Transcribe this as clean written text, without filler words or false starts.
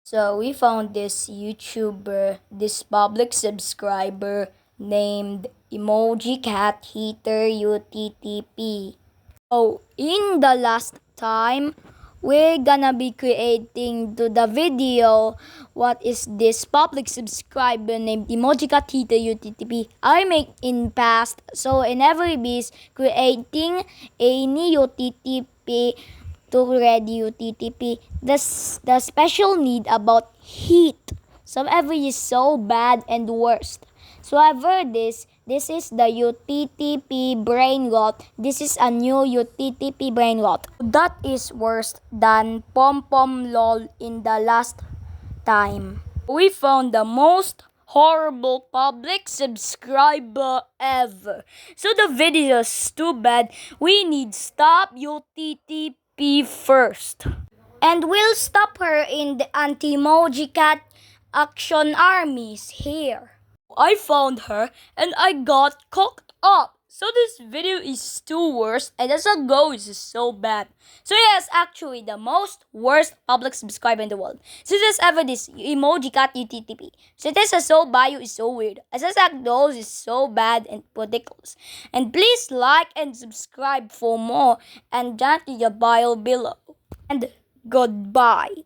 So we found this YouTuber, this public subscriber named Emoji Cat Heater UTTP. So in the last time, we're gonna be creating to the video what is this public subscriber named Emoji Cat Heater UTTP I make in past. So in every is creating a new UTTP to ready UTTP. The special need about heat. So every is so bad and worst. So however this is the UTTP brain rot. This is a new UTTP brain rot. That is worse than pom pom lol in the last time. We found the most horrible public subscriber ever. So the video is too bad. We need stop UTTP first. And we'll stop her in the anti-emoji cat action armies here. I found her and I got cooked up. So this video is too worse and as a ghost is so bad. So yes, actually the most worst public subscriber in the world. So this ever this emoji cat UTTP. So this is so bio is so weird. As a ghost is so bad and ridiculous. And please like and subscribe for more and down to the bio below. And goodbye.